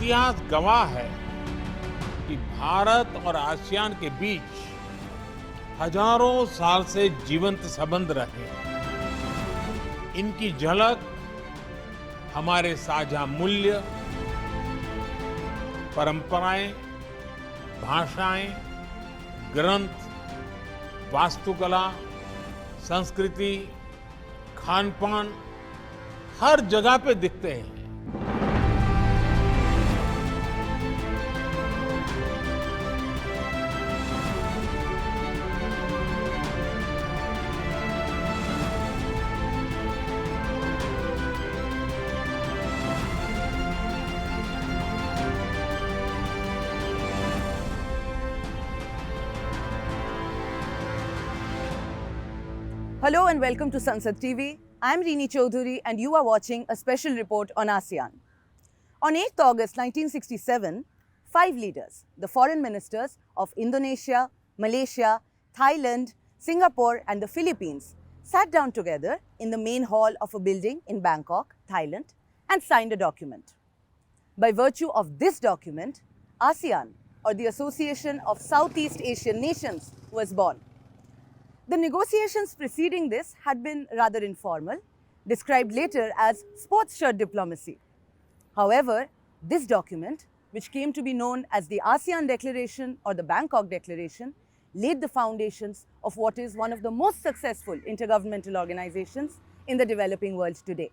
इतिहास गवाह है कि भारत और आसियान के बीच हजारों साल से जीवंत संबंध रहे हैं। इनकी झलक हमारे साझा मूल्य, परंपराएं, भाषाएं, ग्रंथ, वास्तुकला, संस्कृति, खान-पान हर जगह पे दिखते हैं। Hello and welcome to Sansad TV. I am Rini Choudhury and you are watching a special report on ASEAN. On 8th August 1967, 5 leaders, the foreign ministers of Indonesia, Malaysia, Thailand, Singapore and the Philippines sat down together in the main hall of a building in Bangkok, Thailand and signed a document. By virtue of this document, ASEAN, or the Association of Southeast Asian Nations, was born. The negotiations preceding this had been rather informal, described later as sports shirt diplomacy. However, this document, which came to be known as the ASEAN Declaration or the Bangkok Declaration, laid the foundations of what is one of the most successful intergovernmental organizations in the developing world today.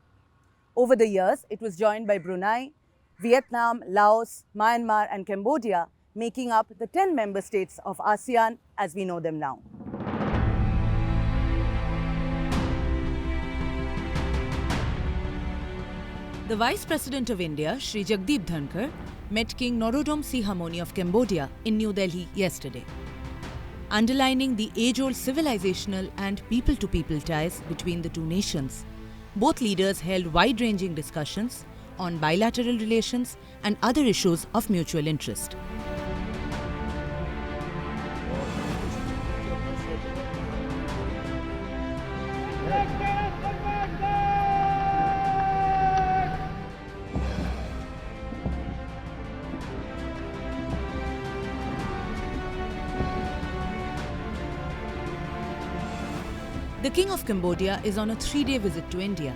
Over the years, it was joined by Brunei, Vietnam, Laos, Myanmar and Cambodia, making up the 10 member states of ASEAN as we know them now. The Vice President of India, Shri Jagdeep Dhankar, met King Norodom Sihamoni of Cambodia in New Delhi yesterday. Underlining the age-old civilizational and people-to-people ties between the two nations, both leaders held wide-ranging discussions on bilateral relations and other issues of mutual interest. The King of Cambodia is on a 3-day visit to India.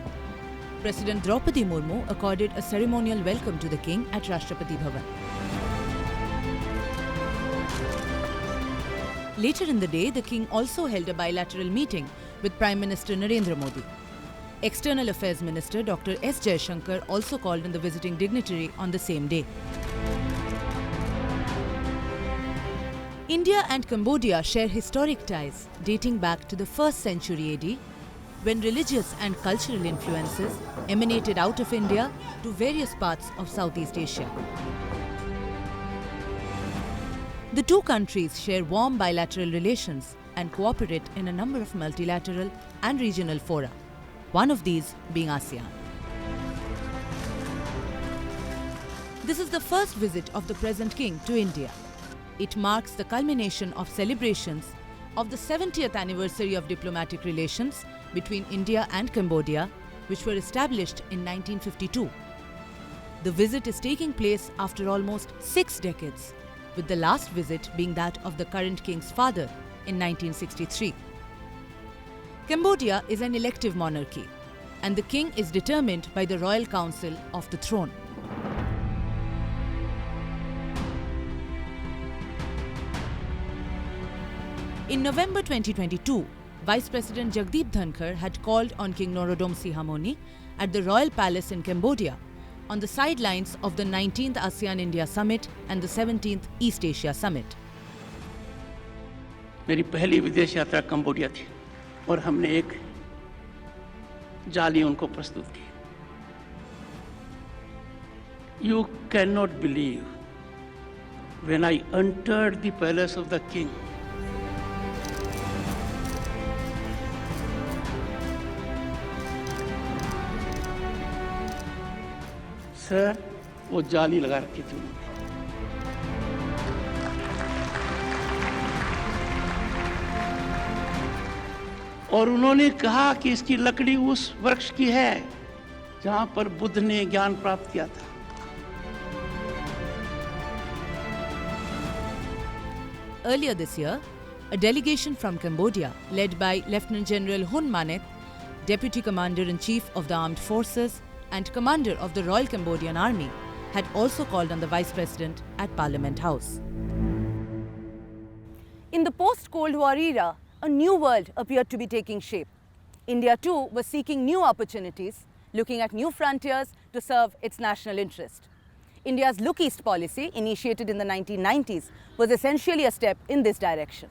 President Draupadi Murmu accorded a ceremonial welcome to the King at Rashtrapati Bhavan. Later in the day, the King also held a bilateral meeting with Prime Minister Narendra Modi. External Affairs Minister Dr. S. Jaishankar also called in the visiting dignitary on the same day. India and Cambodia share historic ties dating back to the 1st century AD, when religious and cultural influences emanated out of India to various parts of Southeast Asia. The two countries share warm bilateral relations and cooperate in a number of multilateral and regional fora, one of these being ASEAN. This is the first visit of the present king to India. It marks the culmination of celebrations of the 70th anniversary of diplomatic relations between India and Cambodia, which were established in 1952. The visit is taking place after almost 6 decades, with the last visit being that of the current king's father in 1963. Cambodia is an elective monarchy, and the king is determined by the Royal Council of the Throne. In November 2022, Vice President Jagdeep Dhankar had called on King Norodom Sihamoni at the Royal Palace in Cambodia on the sidelines of the 19th ASEAN-India Summit and the 17th East Asia Summit. मेरी पहली विदेश यात्रा Cambodia थी और हमने एक जाली उनको प्रस्तुत की. You cannot believe when I entered the palace of the king, sir वो जाली लगा रखी थी उन्होंने. और उन्होंने कहा कि इसकी लकड़ी उस वृक्ष की है जहां पर बुद्ध ने ज्ञान प्राप्त किया था. Earlier this year, a delegation from Cambodia, led by Lieutenant General Hun Manet, Deputy Commander-in-Chief of the Armed Forces and Commander of the Royal Cambodian Army, had also called on the Vice President at Parliament House. In the post-Cold War era, a new world appeared to be taking shape. India too was seeking new opportunities, looking at new frontiers to serve its national interest. India's Look East policy, initiated in the 1990s, was essentially a step in this direction.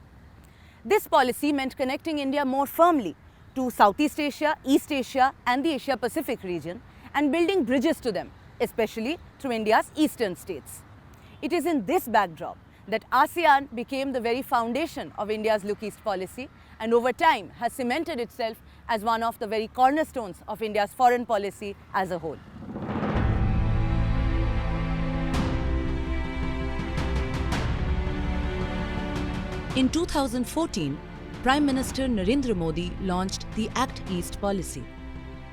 This policy meant connecting India more firmly to Southeast Asia, East Asia and the Asia-Pacific region and building bridges to them, especially through India's eastern states. It is in this backdrop that ASEAN became the very foundation of India's Look East policy and over time has cemented itself as one of the very cornerstones of India's foreign policy as a whole. In 2014, Prime Minister Narendra Modi launched the Act East policy.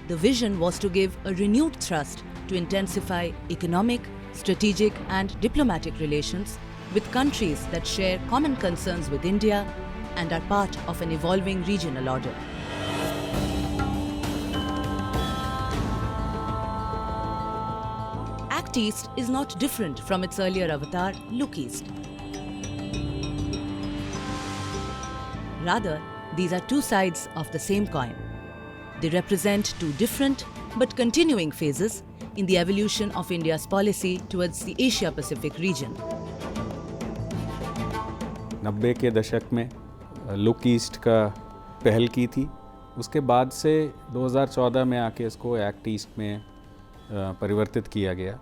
The vision was to give a renewed thrust to intensify economic, strategic and diplomatic relations with countries that share common concerns with India and are part of an evolving regional order. Act East is not different from its earlier avatar, Look East. Rather, these are two sides of the same coin. They represent two different but continuing phases in the evolution of India's policy towards the Asia-Pacific region. 90 के दशक में look east का पहल की थी, उसके बाद से 2014 में आके इसको एक्ट ईस्ट में परिवर्तित किया गया।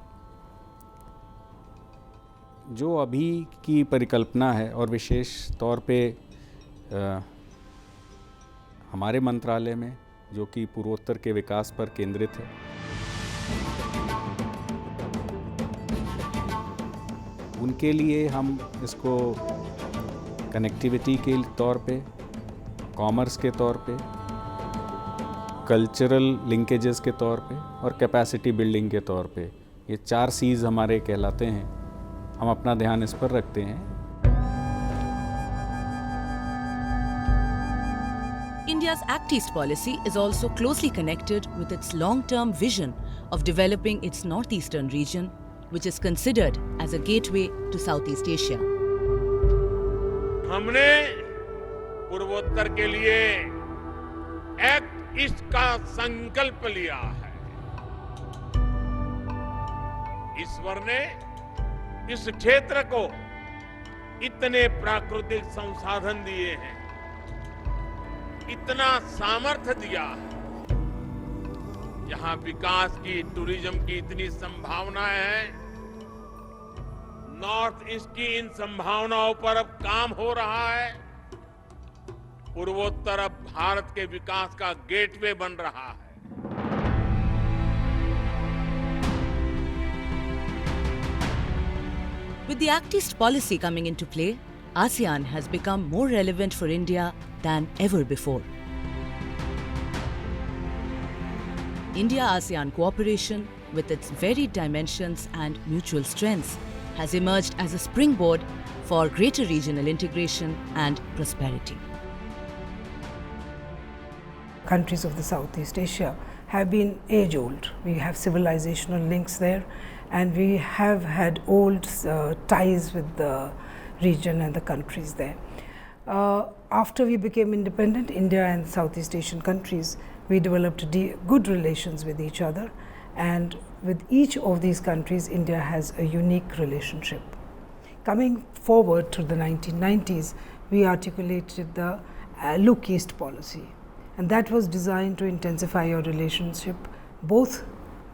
जो अभी की परिकल्पना है और विशेष तौर पे हमारे मंत्रालय में, जो कि पूर्वोत्तर के विकास पर केंद्रित है, उनके लिए हम इसको कनेक्टिविटी के तौर पे, कॉमर्स के तौर पे, कल्चरल लिंकेजेस के तौर पे और कैपेसिटी बिल्डिंग के तौर पे, ये 4 C's हमारे कहलाते हैं। हम अपना ध्यान इस पर रखते हैं। India's Act East policy is also closely connected with its long-term vision of developing its northeastern region, which is considered as a gateway to Southeast Asia. हमने पूर्वोत्तर के लिए एक्ट ईस्ट का संकल्प लिया है। ईश्वर ने इस क्षेत्र को इतने प्राकृतिक संसाधन दिए हैं, इतना सामर्थ्य दिया है, यहाँ विकास की, टूरिज्म की इतनी संभावनाएं हैं। नॉर्थ ईस्ट की इन संभावनाओं पर अब काम हो रहा है। पूर्वोत्तर अब भारत के विकास का गेटवे बन रहा है। With the Act East policy coming into play, ASEAN has become more relevant for India than ever before. India-ASEAN cooperation, with its varied dimensions and mutual strengths, has emerged as a springboard for greater regional integration and prosperity. Countries of the Southeast Asia have been age-old. We have civilizational links there, and we have had old ties with the region and the countries there. After we became independent, India and Southeast Asian countries, we developed good relations with each other, and with each of these countries, India has a unique relationship. Coming forward to the 1990s, we articulated the Look East policy, and that was designed to intensify our relationship both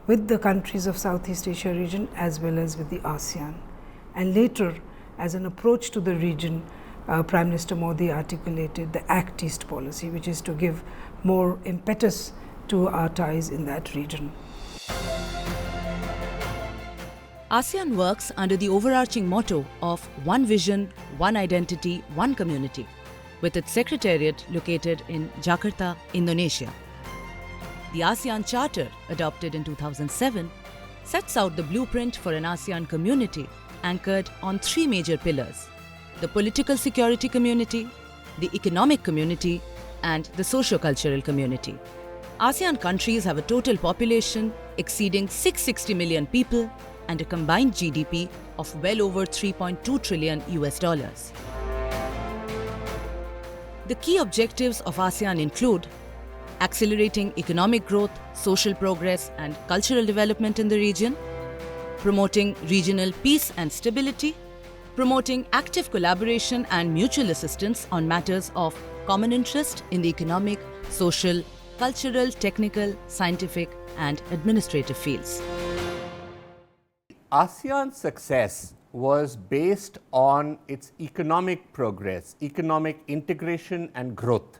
with the countries of Southeast Asia region as well as with the ASEAN. And later, as an approach to the region, Prime Minister Modi articulated the Act East policy, which is to give more impetus to our ties in that region. ASEAN works under the overarching motto of One Vision, One Identity, One Community, with its secretariat located in Jakarta, Indonesia. The ASEAN Charter, adopted in 2007, sets out the blueprint for an ASEAN community anchored on 3 major pillars: the political security community, the economic community, and the socio-cultural community. ASEAN countries have a total population exceeding 660 million people and a combined GDP of well over 3.2 trillion US dollars. The key objectives of ASEAN include accelerating economic growth, social progress, and cultural development in the region, promoting regional peace and stability, promoting active collaboration and mutual assistance on matters of common interest in the economic, social, cultural, technical, scientific, and administrative fields. ASEAN's success was based on its economic progress, economic integration and growth.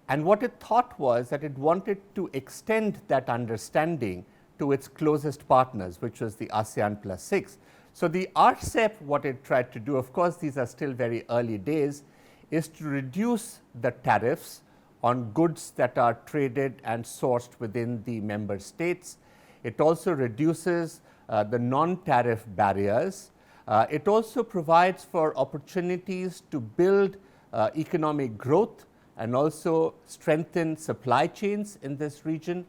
And what it thought was that it wanted to extend that understanding to its closest partners, which was the ASEAN plus 6. So the RCEP, what it tried to do, of course these are still very early days, is to reduce the tariffs on goods that are traded and sourced within the member states. It also reduces the non-tariff barriers. It also provides for opportunities to build economic growth and also strengthen supply chains in this region,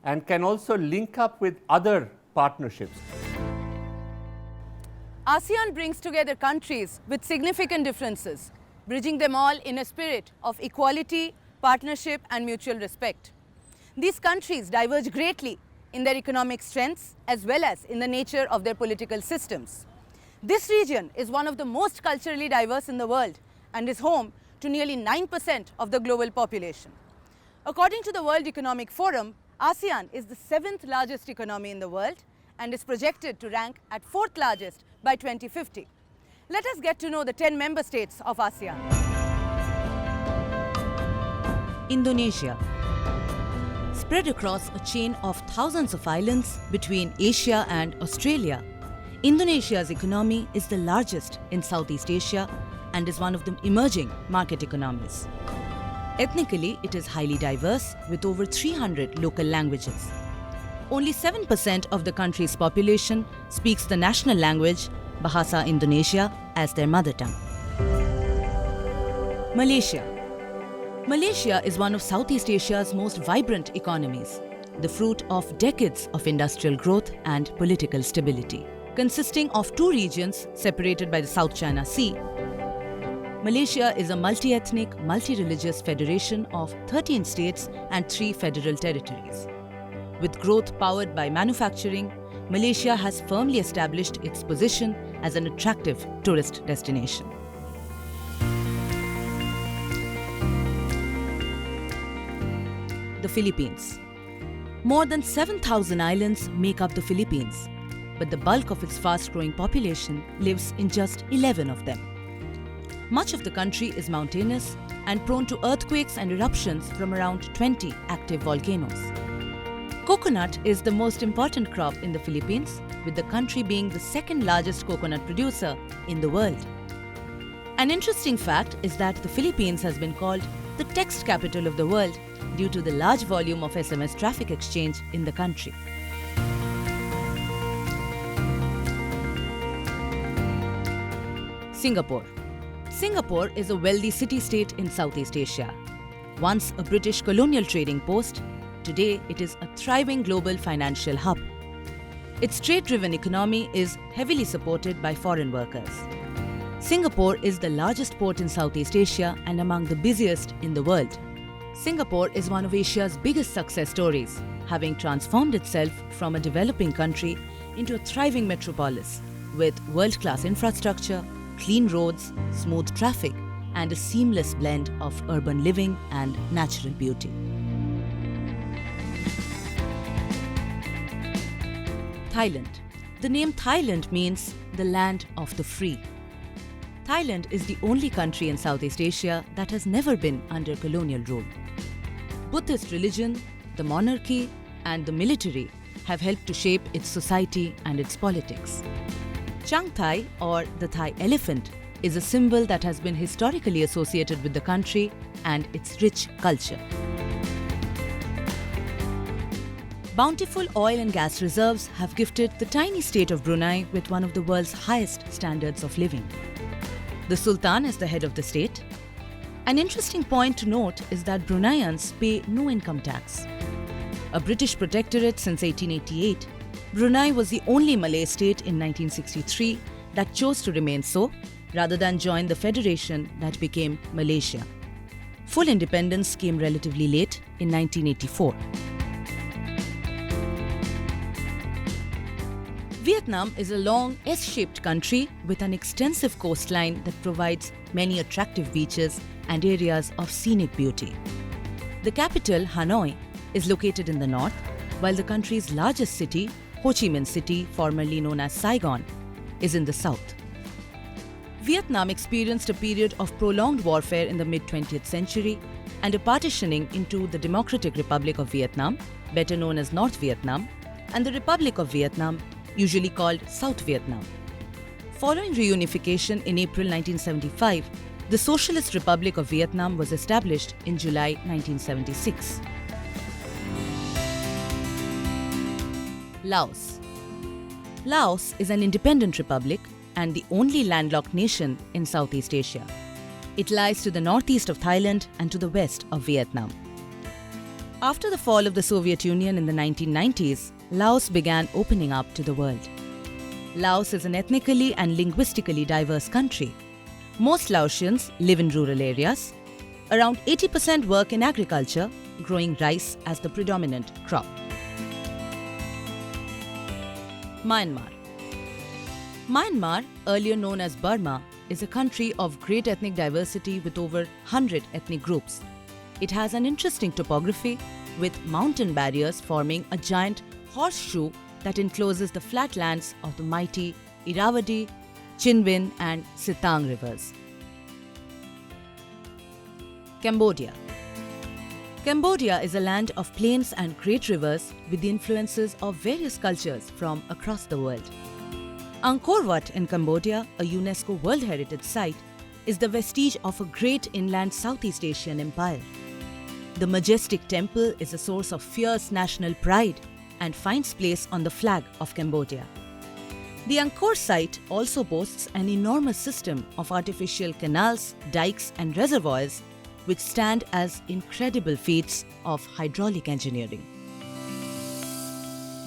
and can also link up with other partnerships. ASEAN brings together countries with significant differences, bridging them all in a spirit of equality, partnership, and mutual respect. These countries diverge greatly in their economic strengths as well as in the nature of their political systems. This region is one of the most culturally diverse in the world and is home to nearly 9% of the global population. According to the World Economic Forum, ASEAN is the 7th largest economy in the world and is projected to rank at 4th largest by 2050. Let us get to know the 10 member states of ASEAN. Indonesia. Spread across a chain of thousands of islands between Asia and Australia, Indonesia's economy is the largest in Southeast Asia and is one of the emerging market economies. Ethnically, it is highly diverse with over 300 local languages. Only 7% of the country's population speaks the national language, Bahasa Indonesia, as their mother tongue. Malaysia. Malaysia is one of Southeast Asia's most vibrant economies, the fruit of decades of industrial growth and political stability. Consisting of 2 regions separated by the South China Sea, Malaysia is a multi-ethnic, multi-religious federation of 13 states and 3 federal territories. With growth powered by manufacturing, Malaysia has firmly established its position as an attractive tourist destination. The Philippines. More than 7,000 islands make up the Philippines, but the bulk of its fast-growing population lives in just 11 of them. Much of the country is mountainous and prone to earthquakes and eruptions from around 20 active volcanoes. Coconut is the most important crop in the Philippines, with the country being the 2nd largest coconut producer in the world. An interesting fact is that the Philippines has been called the text capital of the world due to the large volume of SMS traffic exchange in the country. Singapore. Singapore is a wealthy city-state in Southeast Asia. Once a British colonial trading post, today it is a thriving global financial hub. Its trade-driven economy is heavily supported by foreign workers. Singapore is the largest port in Southeast Asia and among the busiest in the world. Singapore is one of Asia's biggest success stories, having transformed itself from a developing country into a thriving metropolis with world-class infrastructure, clean roads, smooth traffic, and a seamless blend of urban living and natural beauty. Thailand. The name Thailand means the land of the free. Thailand is the only country in Southeast Asia that has never been under colonial rule. Buddhist religion, the monarchy, and the military have helped to shape its society and its politics. Chang Thai, or the Thai elephant, is a symbol that has been historically associated with the country and its rich culture. Bountiful oil and gas reserves have gifted the tiny state of Brunei with one of the world's highest standards of living. The Sultan is the head of the state. An interesting point to note is that Bruneians pay no income tax. A British protectorate since 1888, Brunei was the only Malay state in 1963 that chose to remain so, rather than join the federation that became Malaysia. Full independence came relatively late in 1984. Vietnam is a long S-shaped country with an extensive coastline that provides many attractive beaches and areas of scenic beauty. The capital, Hanoi, is located in the north, while the country's largest city, Ho Chi Minh City, formerly known as Saigon, is in the south. Vietnam experienced a period of prolonged warfare in the mid-20th century and a partitioning into the Democratic Republic of Vietnam, better known as North Vietnam, and the Republic of Vietnam, usually called South Vietnam. Following reunification in April 1975, the Socialist Republic of Vietnam was established in July 1976. Laos. Laos is an independent republic and the only landlocked nation in Southeast Asia. It lies to the northeast of Thailand and to the west of Vietnam. After the fall of the Soviet Union in the 1990s, Laos began opening up to the world. Laos is an ethnically and linguistically diverse country. Most Laotians live in rural areas. Around 80% work in agriculture, growing rice as the predominant crop. Myanmar. Myanmar, earlier known as Burma, is a country of great ethnic diversity with over 100 ethnic groups. It has an interesting topography with mountain barriers forming a giant horseshoe that encloses the flatlands of the mighty Irrawaddy, Chinwin and Sitang rivers. Cambodia. Cambodia is a land of plains and great rivers with the influences of various cultures from across the world. Angkor Wat in Cambodia, a UNESCO World Heritage Site, is the vestige of a great inland Southeast Asian empire. The majestic temple is a source of fierce national pride and finds place on the flag of Cambodia. The Angkor site also boasts an enormous system of artificial canals, dikes and reservoirs which stand as incredible feats of hydraulic engineering.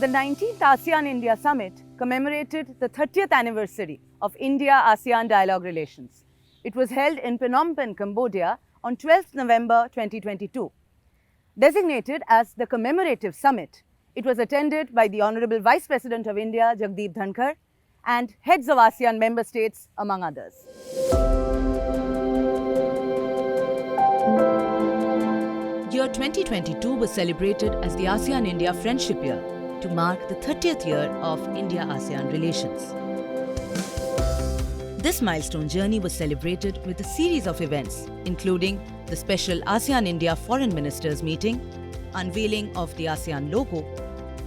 The 19th ASEAN-India Summit commemorated the 30th anniversary of India-ASEAN dialogue relations. It was held in Phnom Penh, Cambodia on 12th November 2022. Designated as the commemorative summit, it was attended by the Honorable Vice President of India, Jagdeep Dhankar, and heads of ASEAN member states, among others. Year 2022 was celebrated as the ASEAN-India Friendship Year to mark the 30th year of India-ASEAN relations. This milestone journey was celebrated with a series of events, including the special ASEAN-India Foreign Ministers meeting, unveiling of the ASEAN logo,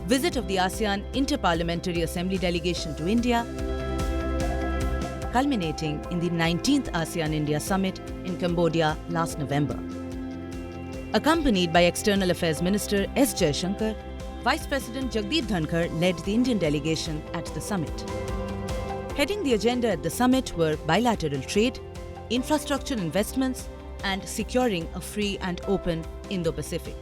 visit of the ASEAN Inter-Parliamentary Assembly delegation to India, culminating in the 19th ASEAN-India Summit in Cambodia last November. Accompanied by External Affairs Minister S. Jaishankar, Vice President Jagdeep Dhankar led the Indian delegation at the summit. Heading the agenda at the summit were bilateral trade, infrastructure investments, and securing a free and open Indo-Pacific.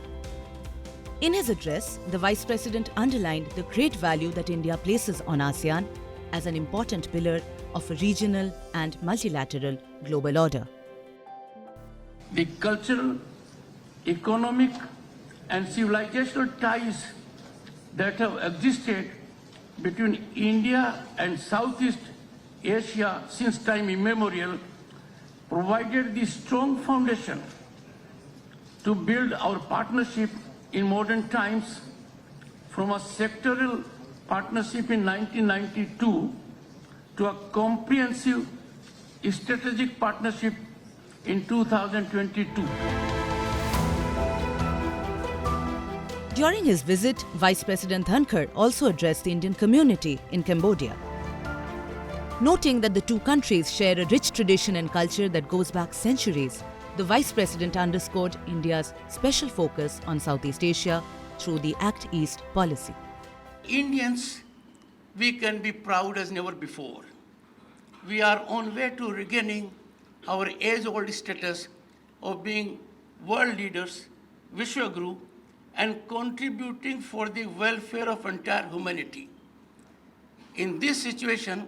In his address, the Vice President underlined the great value that India places on ASEAN as an important pillar of a regional and multilateral global order. The cultural, economic and civilizational ties that have existed between India and Southeast Asia since time immemorial provided the strong foundation to build our partnership in modern times, from a sectoral partnership in 1992 to a comprehensive strategic partnership in 2022. During his visit, Vice President Dhankar also addressed the Indian community in Cambodia. Noting that the two countries share a rich tradition and culture that goes back centuries, the Vice President underscored India's special focus on Southeast Asia through the Act East policy. Indians, we can be proud as never before we are on way to regaining our age-old status of being world leaders, Vishwaguru, and contributing for the welfare of entire humanity. In this situation,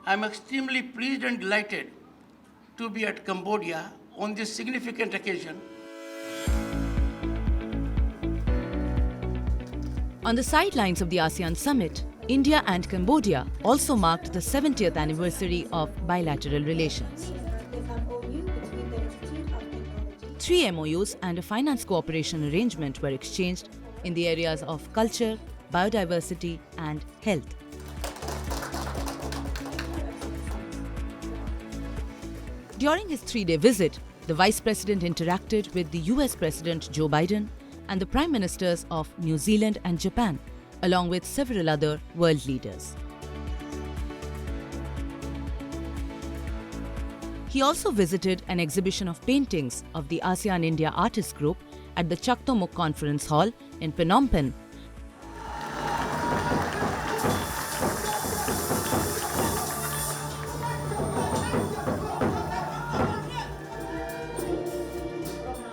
I am extremely pleased and delighted to be at Cambodia on this significant occasion. On the sidelines of the ASEAN summit, India and Cambodia also marked the 70th anniversary of bilateral relations. 3 MOUs and a finance cooperation arrangement were exchanged in the areas of culture, biodiversity and health. During his 3-day visit, the Vice President interacted with the US President Joe Biden and the Prime Ministers of New Zealand and Japan, along with several other world leaders. He also visited an exhibition of paintings of the ASEAN India Artist Group at the Chaktomuk Conference Hall in Phnom Penh.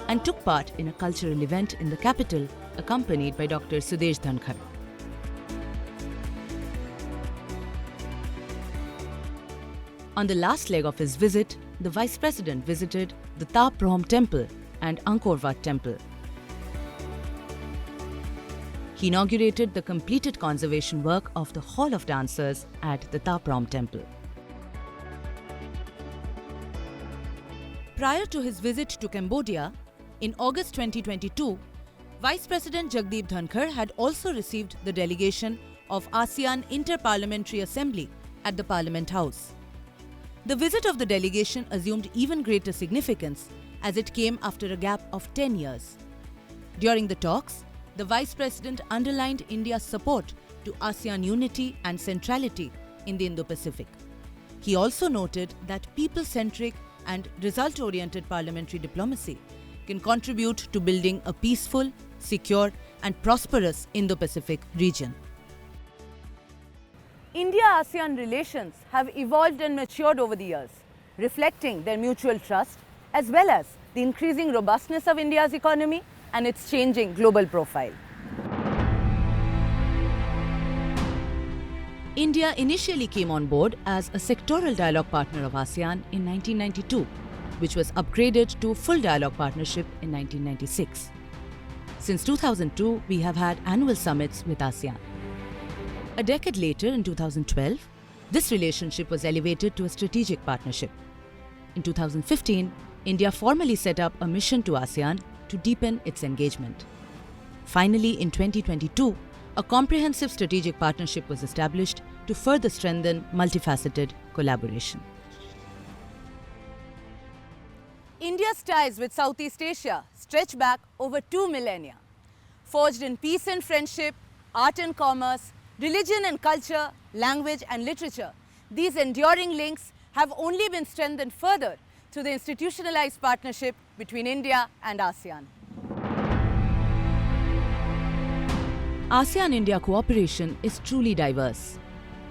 And took part in a cultural event in the capital, accompanied by Dr. Sudesh Dhankar. On the last leg of his visit, the Vice President visited the Ta Prohm Temple and Angkor Wat Temple. He inaugurated the completed conservation work of the Hall of Dancers at the Ta Prohm Temple. Prior to his visit to Cambodia, in August 2022, Vice President Jagdeep Dhankar had also received the delegation of ASEAN Inter-Parliamentary Assembly at the Parliament House. The visit of the delegation assumed even greater significance as it came after a gap of 10 years. During the talks, the Vice President underlined India's support to ASEAN unity and centrality in the Indo-Pacific. He also noted that people-centric and result-oriented parliamentary diplomacy can contribute to building a peaceful, secure and prosperous Indo-Pacific region. India-ASEAN relations have evolved and matured over the years, reflecting their mutual trust as well as the increasing robustness of India's economy and its changing global profile. India initially came on board as a sectoral dialogue partner of ASEAN in 1992, which was upgraded to full dialogue partnership in 1996. Since 2002, we have had annual summits with ASEAN. A decade later, in 2012, this relationship was elevated to a strategic partnership. In 2015, India formally set up a mission to ASEAN to deepen its engagement. Finally, in 2022, a comprehensive strategic partnership was established to further strengthen multifaceted collaboration. India's ties with Southeast Asia stretch back over 2 millennia. Forged in peace and friendship, art and commerce, religion and culture, language and literature, these enduring links have only been strengthened further through the institutionalized partnership between India and ASEAN. ASEAN-India cooperation is truly diverse.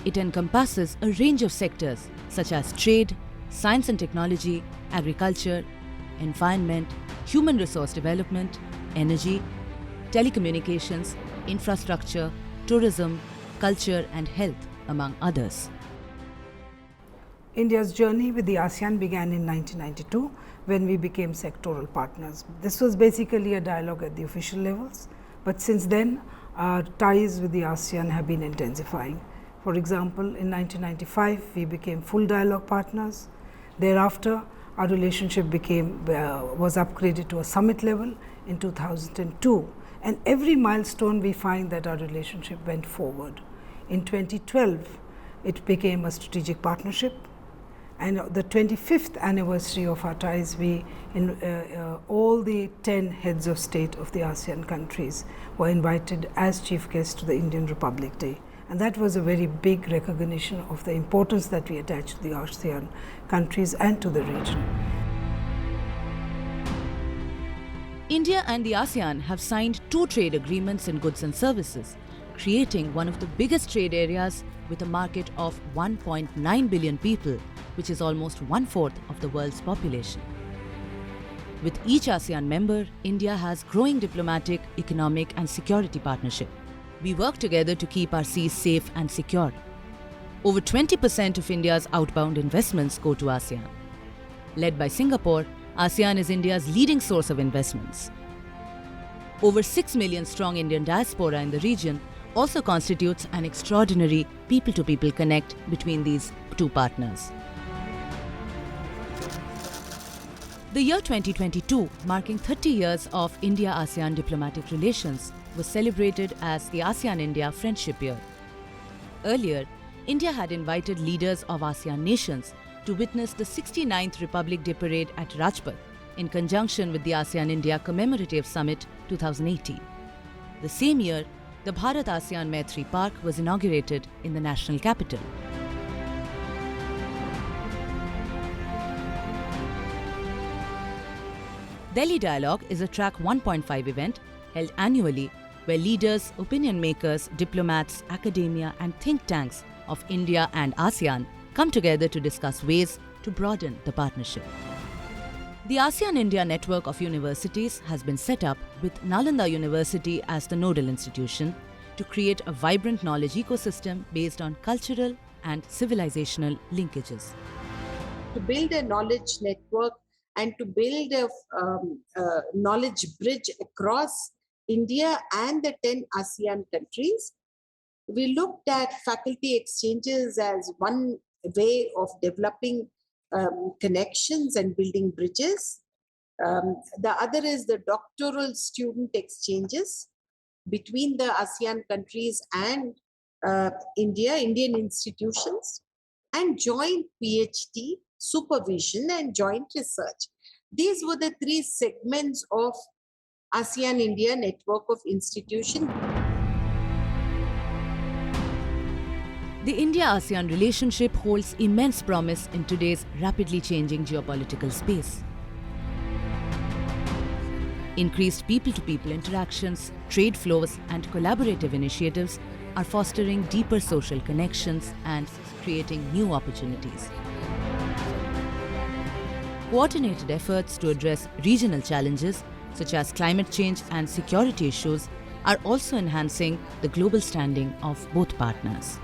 It encompasses a range of sectors such as trade, science and technology, agriculture, environment, human resource development, energy, telecommunications, infrastructure, tourism, culture and health, among others. India's journey with the ASEAN began in 1992 when we became sectoral partners. This was basically a dialogue at the official levels, but since then our ties with the ASEAN have been intensifying. For example, in 1995 we became full dialogue partners. Thereafter, our relationship was upgraded to a summit level in 2002, and every milestone we find that our relationship went forward. In 2012, it became a strategic partnership, and the 25th anniversary of our ties, all the 10 heads of state of the ASEAN countries were invited as chief guests to the Indian Republic Day. And that was a very big recognition of the importance that we attach to the ASEAN countries and to the region. India and the ASEAN have signed 2 trade agreements in goods and services, creating one of the biggest trade areas with a market of 1.9 billion people which is almost 1/4 of the world's population. With each ASEAN member, India has growing diplomatic, economic and security partnership. We work together to keep our seas safe and secure. Over 20% of India's outbound investments go to ASEAN. Led by Singapore, ASEAN is India's leading source of investments. Over 6 million strong Indian diaspora in the region also constitutes an extraordinary people-to-people connect between these two partners. The year 2022, marking 30 years of India-ASEAN diplomatic relations, was celebrated as the ASEAN-India Friendship Year. Earlier, India had invited leaders of ASEAN nations to witness the 69th Republic Day Parade at Rajpath in conjunction with the ASEAN-India Commemorative Summit 2018. The same year, the Bharat-ASEAN Maitri Park was inaugurated in the national capital. Delhi Dialogue is a Track 1.5 event held annually where leaders, opinion makers, diplomats, academia and think tanks of India and ASEAN come together to discuss ways to broaden the partnership. The ASEAN-India network of universities has been set up with Nalanda University as the nodal institution to create a vibrant knowledge ecosystem based on cultural and civilizational linkages. To build a knowledge network and to build a knowledge bridge across India and the 10 ASEAN countries, we looked at faculty exchanges as one way of developing connections and building bridges. The other is the doctoral student exchanges between the ASEAN countries and Indian institutions, and joint PhD supervision and joint research. These were the three segments of ASEAN-India network of institutions. The India-ASEAN relationship holds immense promise in today's rapidly changing geopolitical space. Increased people-to-people interactions, trade flows, and collaborative initiatives are fostering deeper social connections and creating new opportunities. Coordinated efforts to address regional challenges such as climate change and security issues are also enhancing the global standing of both partners.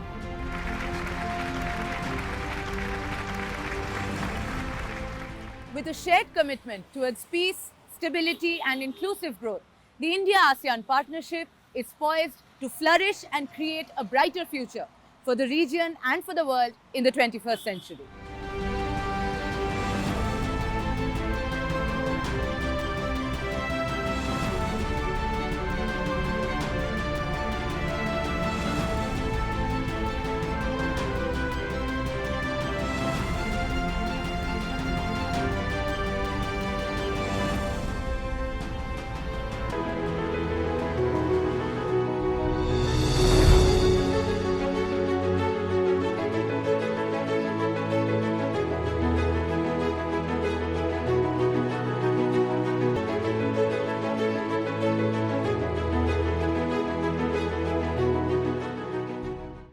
With a shared commitment towards peace, stability and inclusive growth, the India-ASEAN partnership is poised to flourish and create a brighter future for the region and for the world in the 21st century.